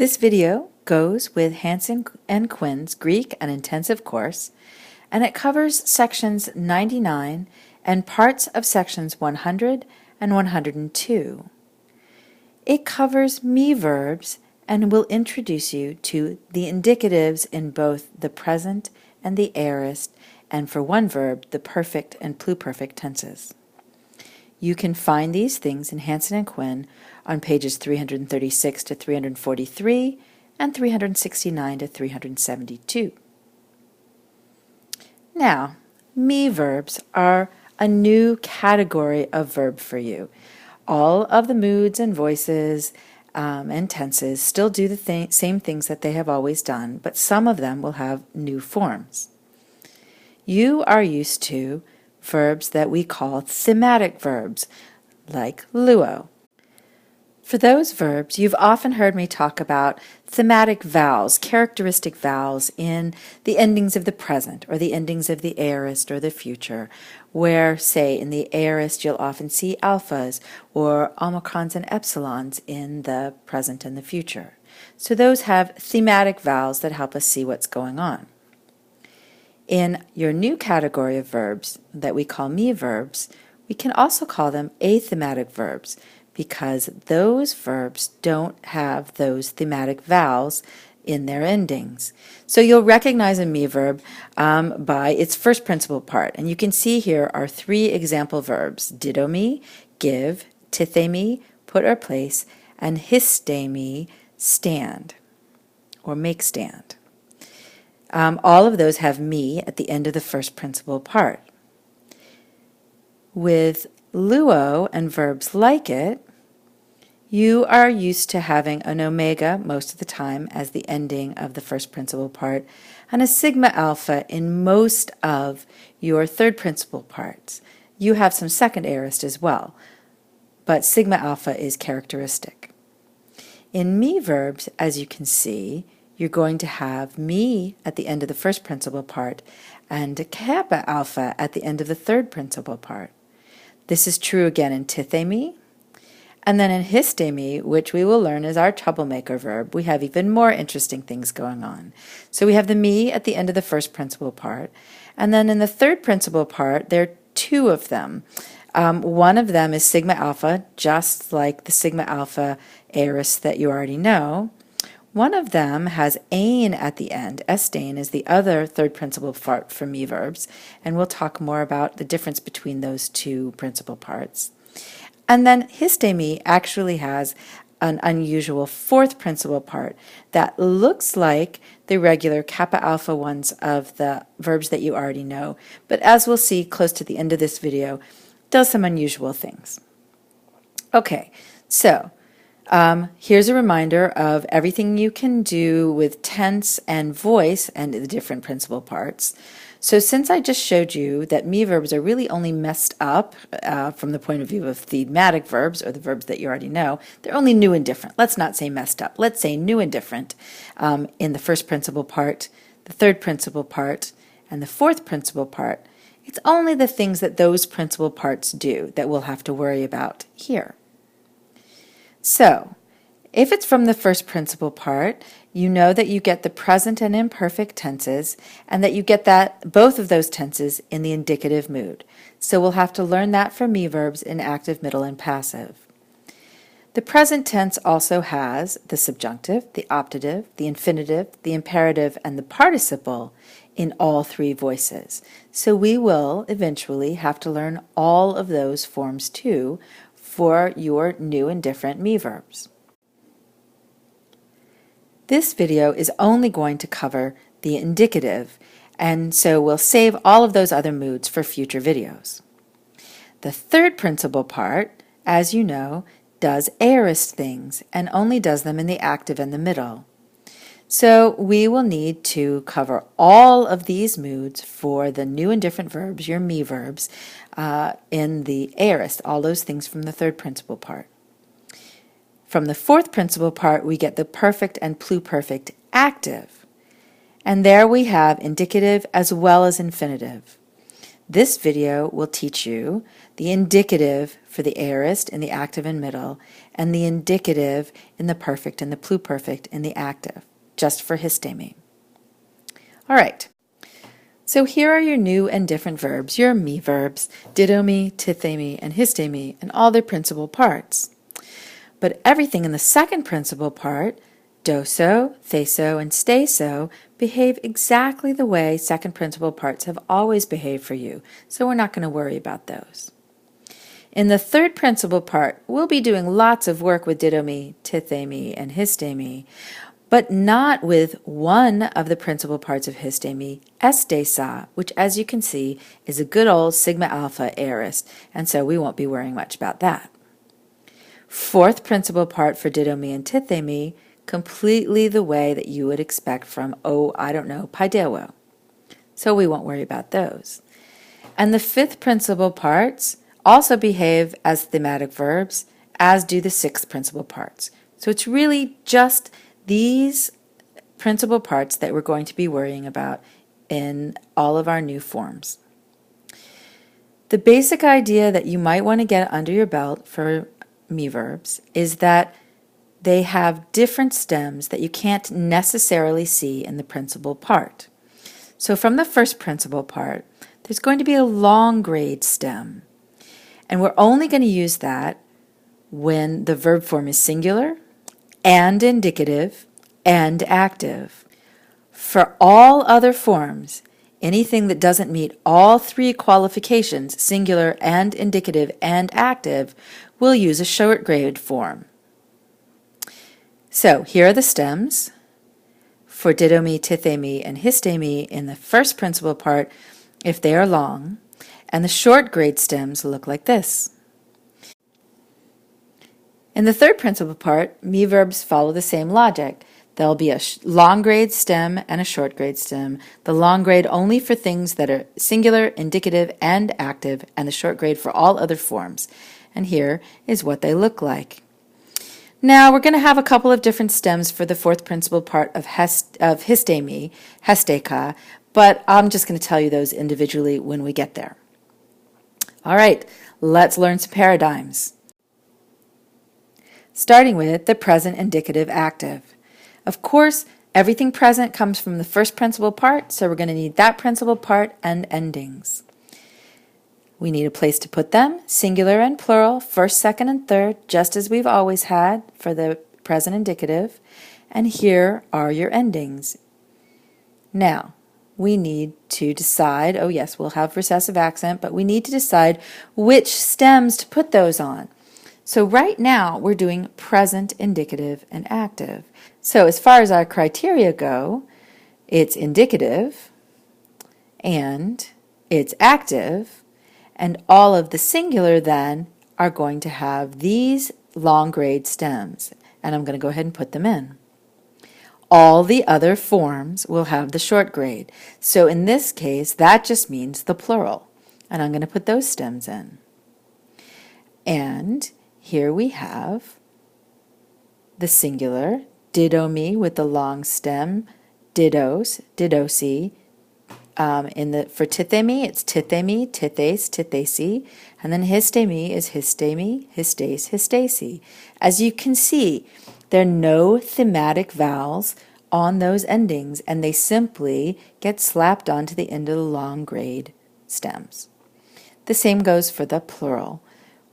This video goes with Hansen and Quinn's Greek and Intensive course, and it covers sections 99 and parts of sections 100 and 102. It covers me verbs and will introduce you to the indicatives in both the present and the aorist, and for one verb, the perfect and pluperfect tenses. You can find these things in Hansen and Quinn on pages 336 to 343 and 369 to 372. Now, me verbs are a new category of verb for you. All of the moods and voices and tenses still do the same things that they have always done, but some of them will have new forms. You are used to verbs that we call thematic verbs, like luo. For those verbs, you've often heard me talk about thematic vowels, characteristic vowels in the endings of the present or the endings of the aorist or the future, where, say, in the aorist you'll often see alphas or omicrons and epsilons in the present and the future. So those have thematic vowels that help us see what's going on. In your new category of verbs that we call me verbs, we can also call them athematic verbs because those verbs don't have those thematic vowels in their endings. So you'll recognize a me verb by its first principal part. And you can see here are three example verbs: ditto me, give, tithe me, put or place, and histe me, stand or make stand. All of those have me at the end of the first principal part. With luo and verbs like it, you are used to having an omega most of the time as the ending of the first principal part, and a sigma alpha in most of your third principal parts. You have some second aorist as well, but sigma alpha is characteristic. In me verbs, as you can see, you're going to have me at the end of the first principal part and kappa alpha at the end of the third principal part. This is true again in tithe me, and then in histe me, which we will learn is our troublemaker verb, we have even more interesting things going on. So we have the me at the end of the first principal part, and then in the third principal part, there are two of them. One of them is sigma alpha, just like the sigma alpha aorist that you already know. One of them has ane at the end. Estane is the other third principal part for me verbs, and we'll talk more about the difference between those two principal parts. And then histe me actually has an unusual fourth principal part that looks like the regular kappa alpha ones of the verbs that you already know, but as we'll see close to the end of this video, does some unusual things. Okay, so here's a reminder of everything you can do with tense and voice and the different principal parts. So since I just showed you that me verbs are really only messed up from the point of view of thematic verbs or the verbs that you already know, they're only new and different. Let's not say messed up. Let's say new and different in the first principal part, the third principal part, and the fourth principal part. It's only the things that those principal parts do that we'll have to worry about here. So, if it's from the first principal part, you know that you get the present and imperfect tenses, and that you get both of those tenses in the indicative mood. So we'll have to learn that for me verbs in active, middle, and passive. The present tense also has the subjunctive, the optative, the infinitive, the imperative, and the participle in all three voices. So we will eventually have to learn all of those forms too for your new and different me verbs. This video is only going to cover the indicative, and so we'll save all of those other moods for future videos. The third principal part, as you know, does aorist things and only does them in the active and the middle. So we will need to cover all of these moods for the new and different verbs, your me verbs, in the aorist, all those things from the third principal part. From the fourth principal part, we get the perfect and pluperfect active. And there we have indicative as well as infinitive. This video will teach you the indicative for the aorist in the active and middle, and the indicative in the perfect and the pluperfect in the active, just for histemi. All right. So here are your new and different verbs, your me verbs, didomi, tithemi, and histemi, and all their principal parts. But everything in the second principal part, doso, theso, and steso, behave exactly the way second principal parts have always behaved for you, so we're not going to worry about those. In the third principal part, we'll be doing lots of work with didomi, tithemi, and histemi, but not with one of the principal parts of histemi, estesa, which, as you can see, is a good old sigma alpha aorist, and so we won't be worrying much about that. Fourth principal part for didomi and tithemi, completely the way that you would expect from, paidewo. So we won't worry about those. And the fifth principal parts also behave as thematic verbs, as do the sixth principal parts. So it's really just these principal parts that we're going to be worrying about in all of our new forms. The basic idea that you might want to get under your belt for me verbs is that they have different stems that you can't necessarily see in the principal part. So from the first principal part, there's going to be a long grade stem. And we're only going to use that when the verb form is singular and indicative and active. For all other forms, anything that doesn't meet all three qualifications, singular and indicative and active, we'll use a short grade form. So here are the stems for didomi, tithemi, and histemi in the first principal part if they are long, and the short grade stems look like this. In the third principal part, me verbs follow the same logic. There'll be a long grade stem and a short grade stem. The long grade only for things that are singular, indicative, and active, and the short grade for all other forms. And here is what they look like. Now we're going to have a couple of different stems for the fourth principal part of histemi, hesteka, but I'm just going to tell you those individually when we get there. All right, let's learn some paradigms. Starting with the present indicative active. Of course, everything present comes from the first principal part, so we're going to need that principal part and endings. We need a place to put them, singular and plural, first, second, and third, just as we've always had for the present indicative. And here are your endings. Now, we need to decide, oh yes, we'll have recessive accent, but we need to decide which stems to put those on. So right now, we're doing present indicative and active. So as far as our criteria go, it's indicative and it's active, and all of the singular then are going to have these long grade stems, and I'm going to go ahead and put them in. All the other forms will have the short grade. So in this case, that just means the plural, and I'm going to put those stems in. And here we have the singular, didomi with the long stem, didos, didosi. For tithemi, it's tithemi, tithes, tithesi, and then histemi is histemi, histes, histesi. As you can see, there are no thematic vowels on those endings, and they simply get slapped onto the end of the long grade stems. The same goes for the plural,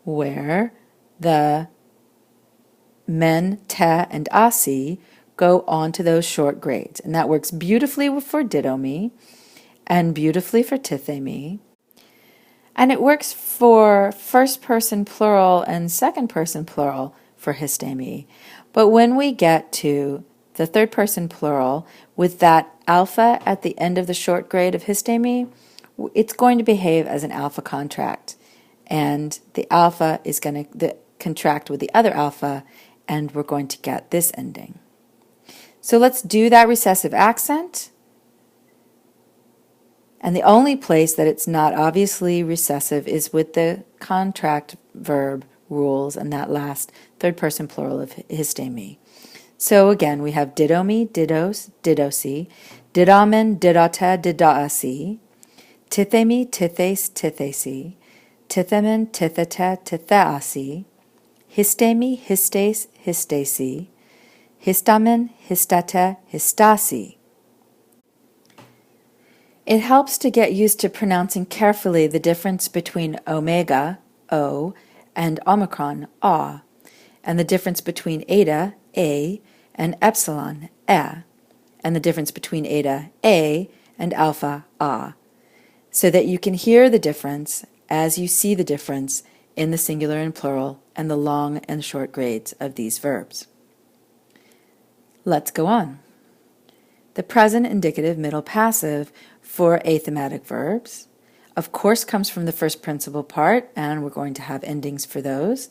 where the men, te, and asi go on to those short grades, and that works beautifully for didomi and beautifully for tithemi, and it works for first person plural and second person plural for histemi. But when we get to the third person plural with that alpha at the end of the short grade of histemi, it's going to behave as an alpha contract, and the alpha is going to contract with the other alpha, and we're going to get this ending. So let's do that recessive accent. And the only place that it's not obviously recessive is with the contract verb rules and that last third person plural of histemi. So again, we have didomi, didos, didosi, didamen, didata, didaasi, tithemi, tithes, tithesi, tithemen, titheta, tithaasi, histemi, histes, histesi, histamen, histate, histasi. It helps to get used to pronouncing carefully the difference between omega, O, and omicron, A, and the difference between eta, A, and epsilon, E, and the difference between eta, A, and alpha, A, so that you can hear the difference as you see the difference in the singular and plural and the long and short grades of these verbs. Let's go on. The present indicative middle passive for athematic verbs, of course, comes from the first principal part, and we're going to have endings for those.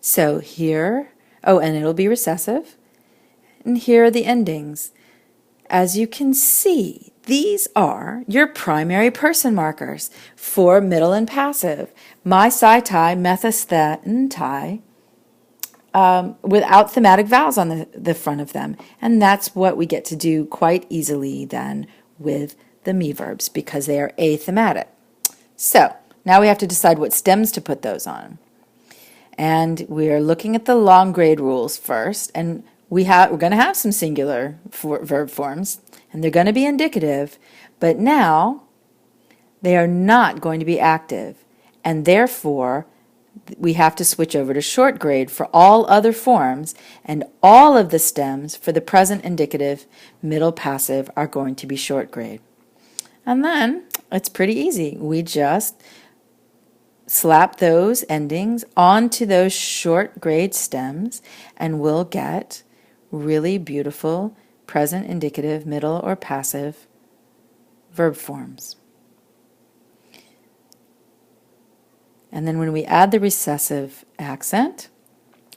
So here, and it'll be recessive, and here are the endings. As you can see, these are your primary person markers for middle and passive. My, si, tai, methus, the, and tai, without thematic vowels on the front of them. And that's what we get to do quite easily then with the me verbs, because they are athematic. So now we have to decide what stems to put those on. And we're looking at the long grade rules first, and we're going to have some singular verb forms, and they're going to be indicative, but now they are not going to be active, and therefore we have to switch over to short grade for all other forms, and all of the stems for the present indicative middle passive are going to be short grade. And then it's pretty easy. We just slap those endings onto those short grade stems, and we'll get really beautiful present indicative middle or passive verb forms. And then when we add the recessive accent,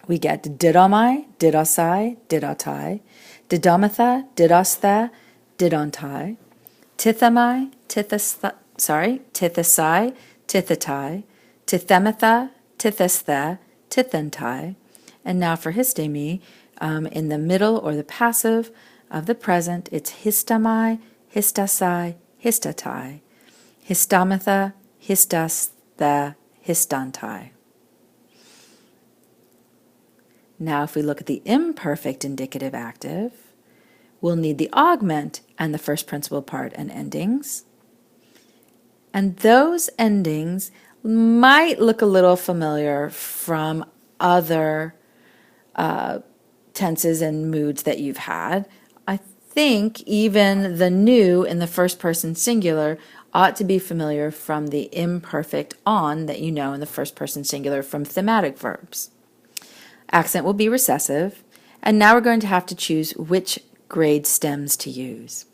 we get didomai, didosai, didotai, didomatha, didostha, didontai, tithamai, tithasai, tithatai, tithematha, tithastha, tithantai. And now for histemi, in the middle or the passive of the present, it's histamai, histasai, histatai, histamatha, histastha, histantai. Now if we look at the imperfect indicative active, we'll need the augment and the first principal part and endings. And those endings might look a little familiar from other tenses and moods that you've had. I think even the new in the first person singular ought to be familiar from the imperfect on that you know in the first person singular from thematic verbs. Accent will be recessive, and now we're going to have to choose which grade stems to use.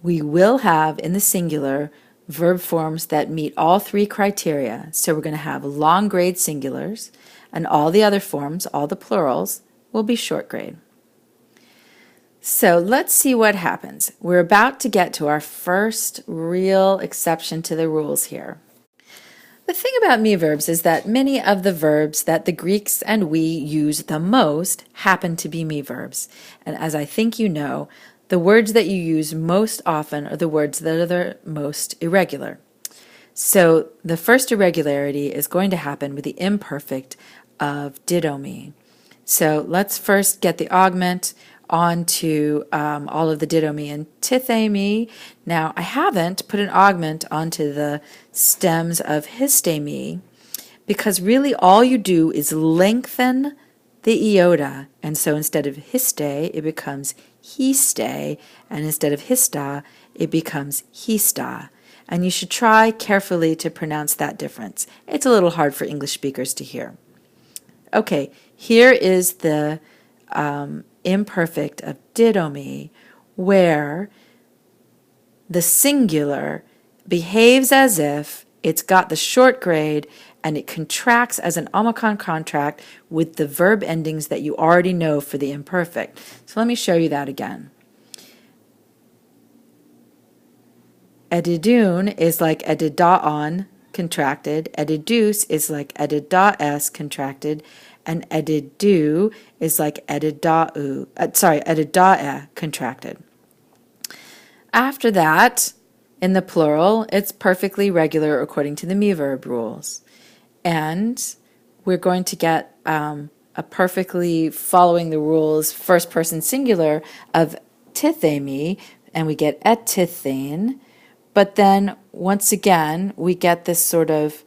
We will have in the singular verb forms that meet all three criteria. So we're going to have long grade singulars, and all the other forms, all the plurals, will be short grade. So let's see what happens. We're about to get to our first real exception to the rules here. The thing about me verbs is that many of the verbs that the Greeks and we use the most happen to be me verbs. And as I think you know, the words that you use most often are the words that are the most irregular. So the first irregularity is going to happen with the imperfect of didomi. So let's first get the augment onto all of the didomi and tithemi. Now I haven't put an augment onto the stems of histemi because really all you do is lengthen the iota, and so instead of histe it becomes histe, and instead of hista it becomes hista. And you should try carefully to pronounce that difference. It's a little hard for English speakers to hear. Okay, here is the imperfect of didomi, where the singular behaves as if it's got the short grade and it contracts as an omicron contract with the verb endings that you already know for the imperfect. So let me show you that again. Edidun is like edidaon contracted, edidus is like edidaes contracted, and edidu is like edidae contracted. After that, in the plural, it's perfectly regular according to the me verb rules. And we're going to get a perfectly following the rules first person singular of tithemi, and we get etithane, but then once again we get this sort of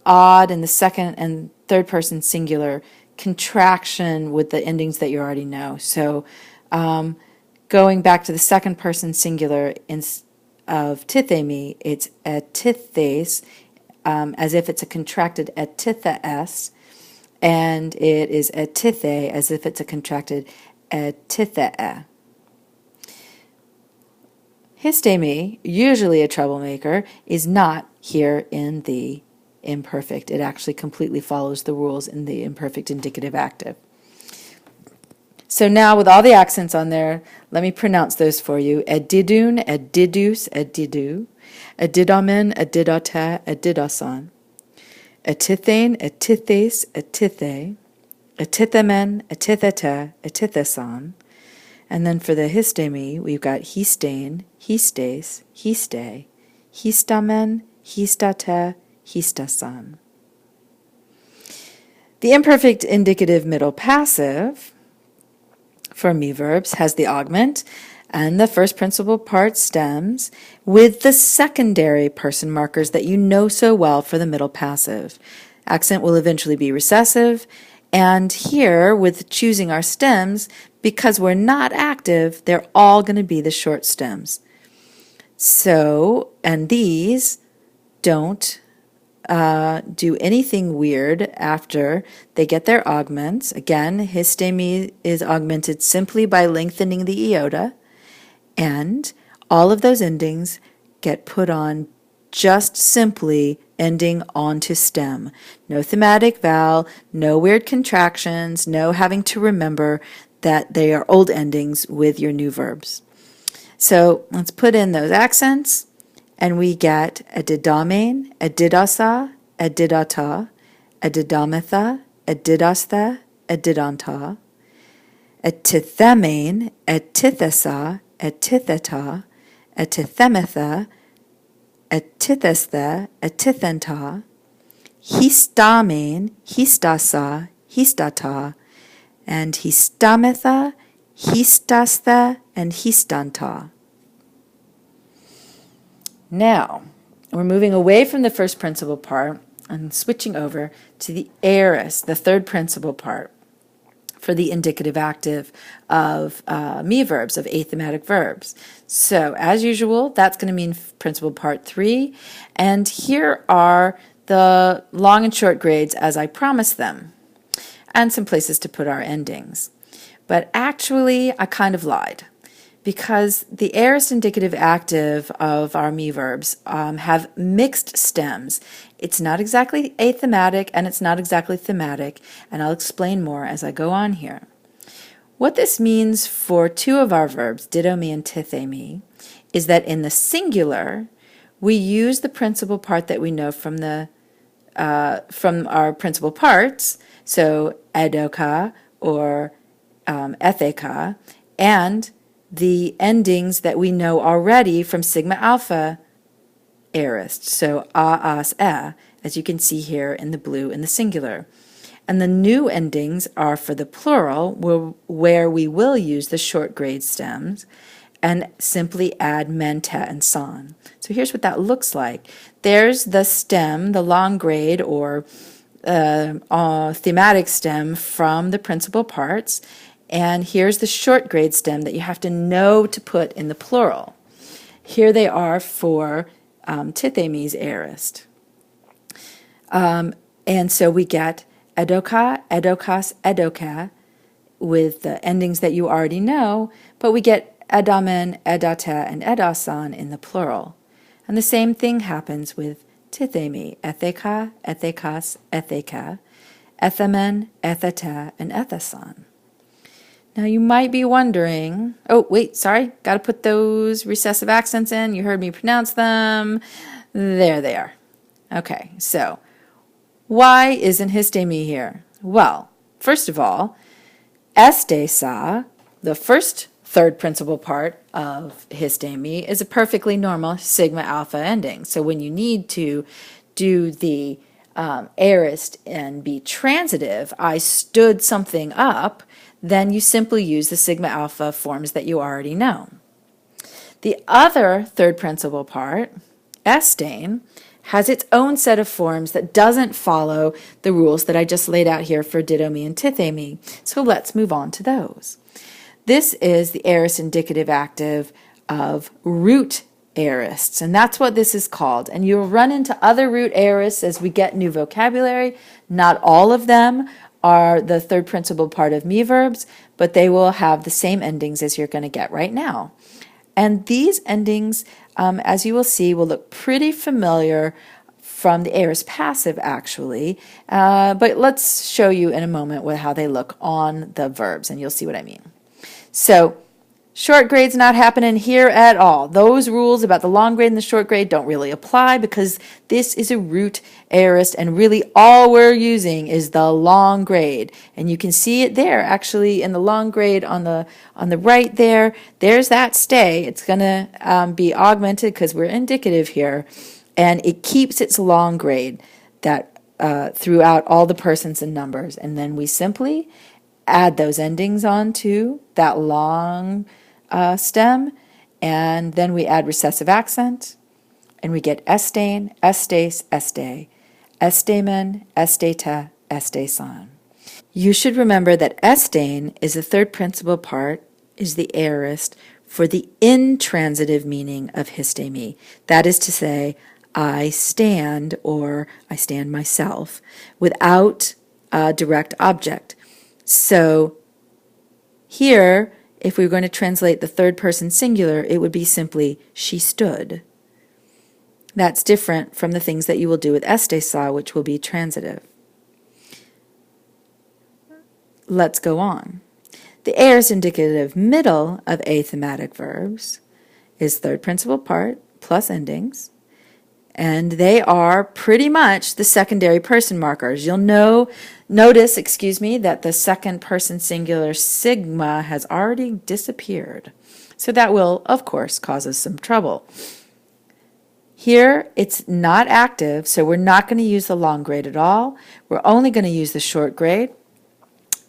odd in the second and third person singular contraction with the endings that you already know. So going back to the second person singular of tithemi, it's etithes, as if it's a contracted etithes, and it is etithe as if it's a contracted etithee. Histemi, usually a troublemaker, is not here in the imperfect. It actually completely follows the rules in the imperfect indicative active. So now with all the accents on there, let me pronounce those for you. Edidun, edidus, edidu, edidamen, edidate, edidasan, etithane, etithes, etithe, etithamen, etithete, etithesan. And then for the histemi, we've got histane, histes, histe, histamen, histate, histasan. The imperfect indicative middle passive for me verbs has the augment and the first principal part stems with the secondary person markers that you know so well for the middle passive. Accent will eventually be recessive, and here with choosing our stems, because we're not active, they're all going to be the short stems. So, and these don't do anything weird after they get their augments. Again, histemi is augmented simply by lengthening the iota, and all of those endings get put on just simply ending onto stem. No thematic vowel, no weird contractions, no having to remember that they are old endings with your new verbs. So let's put in those accents, and we get edidamane, edidasa, edidata, edidametha, edidastha, edidanta, etithemane, etithesa, etitheta, etithemetha, etithestha, etithenta, histamane, histasa, histata, and histametha, histastha, and histanta. Now, we're moving away from the first principal part and switching over to the aorist, the third principal part, for the indicative active of me verbs, of athematic verbs. So, as usual, that's going to mean principal part 3, and here are the long and short grades as I promised them, and some places to put our endings. But actually, I kind of lied, because the aorist indicative active of our me verbs have mixed stems. It's not exactly athematic and it's not exactly thematic, and I'll explain more as I go on here. What this means for two of our verbs, didomi and tithemi, is that in the singular, we use the principal part that we know from our principal parts, so edoka or etheka, and the endings that we know already from sigma alpha aorist, so a, as, e, as you can see here in the blue in the singular. And the new endings are for the plural, where we will use the short grade stems and simply add men, te, and san. So here's what that looks like. There's the stem, the long grade or thematic stem from the principal parts, and here's the short grade stem that you have to know to put in the plural. Here they are for tithemi's aorist. And so we get edoka, edokas, edoka with the endings that you already know, but we get edamen, edate, and edasan in the plural. And the same thing happens with tithemi, etheka, ethekas, etheka, ethemen, ethete, and ethesan. Now you might be wondering, oh wait, sorry, got to put those recessive accents in. You heard me pronounce them. There they are. Okay, so why isn't histemi here? Well, first of all, estesa, the first third principal part of histemi, is a perfectly normal sigma alpha ending. So when you need to do the aorist and be transitive, I stood something up, then you simply use the sigma alpha forms that you already know. The other third principle part, estain, has its own set of forms that doesn't follow the rules that I just laid out here for didomi and tithemi. So let's move on to those. This is the aorist indicative active of root aorists, and that's what this is called. And you'll run into other root aorists as we get new vocabulary. Not all of them are the third principle part of me verbs, but they will have the same endings as you're going to get right now. And these endings, as you will see, will look pretty familiar from the aorist passive, actually. But let's show you in a moment how they look on the verbs, and you'll see what I mean. So, short grade's not happening here at all. Those rules about the long grade and the short grade don't really apply because this is a root aorist, and really all we're using is the long grade. And you can see it there, actually, in the long grade on the right there. There's that stay. It's going to be augmented because we're indicative here, and it keeps its long grade that throughout all the persons and numbers. And then we simply add those endings onto that long stem, and then we add recessive accent, and we get estain, estes, este, estamen, esteta, estesan. You should remember that estain is the third principal part, is the aorist for the intransitive meaning of histemi. That is to say, I stand, or I stand myself, without a direct object. So here, if we were going to translate the third person singular, it would be simply, she stood. That's different from the things that you will do with estesa, which will be transitive. Let's go on. The aorist indicative middle of athematic verbs is third principal part plus endings, and they are pretty much the secondary person markers. You'll notice, that the second person singular sigma has already disappeared. So that will, of course, cause us some trouble. Here, it's not active, so we're not going to use the long grade at all. We're only going to use the short grade.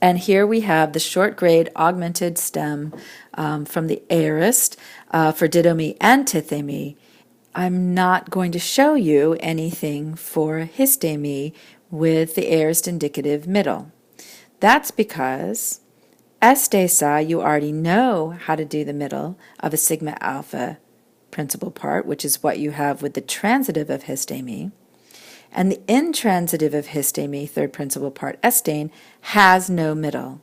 And here we have the short grade augmented stem from the aorist for didomi and tithemi. I'm not going to show you anything for histemi with the aorist indicative middle. That's because estesa, you already know how to do the middle of a sigma alpha principal part, which is what you have with the transitive of histemi. And the intransitive of histemi, third principal part, estain, has no middle.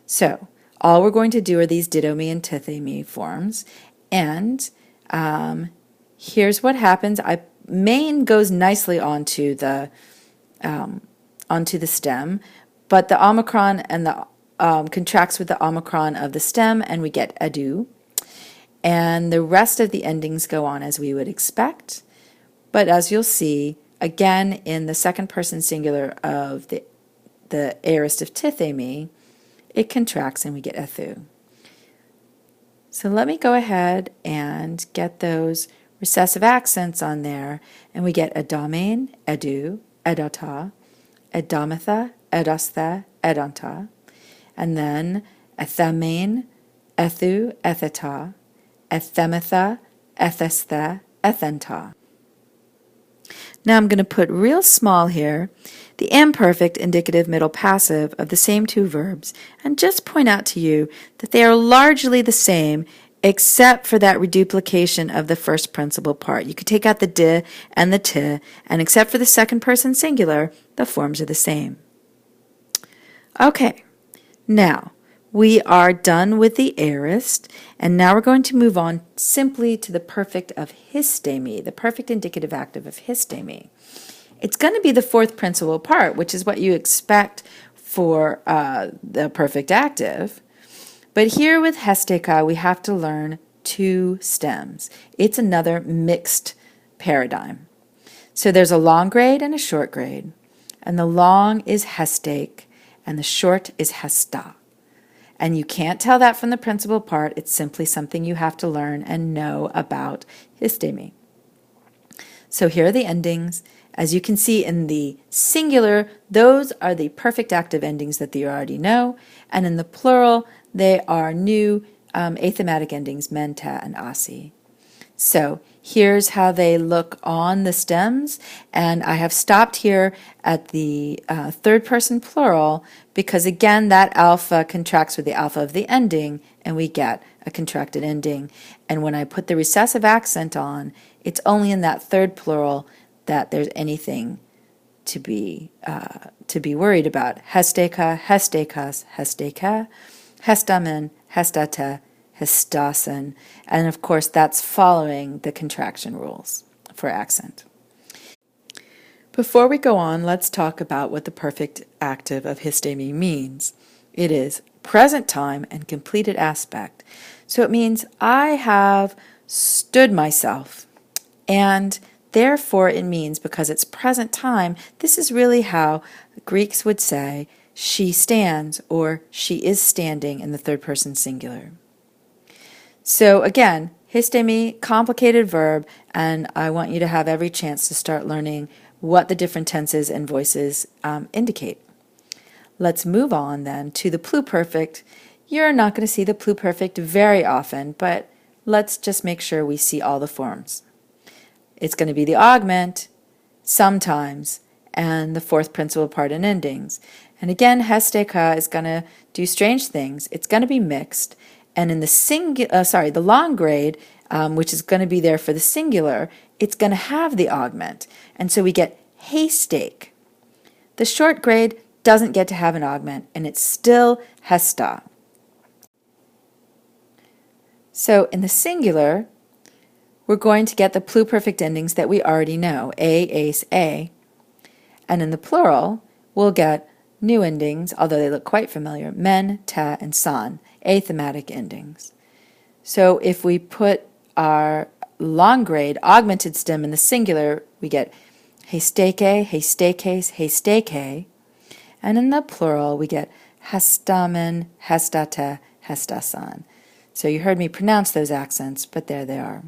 So all we're going to do are these didomi and tithemi forms, and here's what happens. Main goes nicely onto the stem, but the omicron and the contracts with the omicron of the stem, and we get adu. And the rest of the endings go on as we would expect. But as you'll see, again, in the second person singular of the aorist of tithemi, it contracts and we get ethu. So let me go ahead and get those recessive accents on there, and we get edamein, edu, edata, edamatha, edastha, edanta, and then ethemain, ethu, etheta, ethematha, ethestha, ethenta. Now I'm going to put real small here the imperfect indicative middle passive of the same two verbs and just point out to you that they are largely the same except for that reduplication of the first principal part. You could take out the di and the ti, and except for the second person singular, the forms are the same. Okay, now we are done with the aorist, and now we're going to move on simply to the perfect of histemi, the perfect indicative active of histemi. It's going to be the fourth principal part, which is what you expect for the perfect active. But here with hesteka, we have to learn two stems. It's another mixed paradigm. So there's a long grade and a short grade, and the long is hestake, and the short is hesta. And you can't tell that from the principal part. It's simply something you have to learn and know about histemi. So here are the endings, As you can see in the singular, those are the perfect active endings that you already know, and in the plural, they are new athematic endings, men, ta, and asi. So here's how they look on the stems, and I have stopped here at the third person plural because, again, that alpha contracts with the alpha of the ending, and we get a contracted ending. And when I put the recessive accent on, it's only in that third plural that there's anything to be worried about. Hesteka, hestekas, hesteka, hestamen, hestate, hestasen, and of course that's following the contraction rules for accent. Before we go on, let's talk about what the perfect active of histemi means. It is present time and completed aspect. So it means I have stood myself, and therefore it means, because it's present time, this is really how Greeks would say she stands or she is standing in the third person singular. So again, histemi, complicated verb, and I want you to have every chance to start learning what the different tenses and voices indicate. Let's move on then to the pluperfect. You're not going to see the pluperfect very often, but let's just make sure we see all the forms. It's going to be the augment, sometimes, and the fourth principal part in endings. And again, hesteka is going to do strange things. It's going to be mixed. And in the long grade, which is going to be there for the singular, it's going to have the augment. And so we get haystack. The short grade doesn't get to have an augment, and it's still hesta. So in the singular, we're going to get the pluperfect endings that we already know, a, ace, a. And in the plural, we'll get new endings, although they look quite familiar, men, ta, and san, athematic endings. So if we put our long grade augmented stem in the singular, we get hesteke, hestekes, hesteke, and in the plural we get hestamen, hestate, hestasan. So you heard me pronounce those accents, but there they are.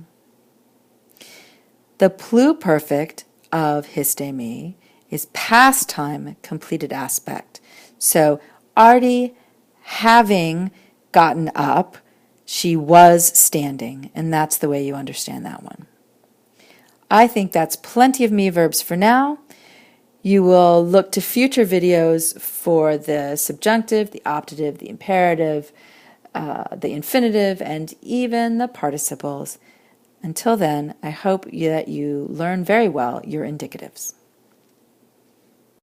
The pluperfect of histemi is past time completed aspect. So already having gotten up, she was standing, and that's the way you understand that one. I think that's plenty of me verbs for now. You will look to future videos for the subjunctive, the optative, the imperative, the infinitive, and even the participles. Until then, I hope that you learn very well your indicatives.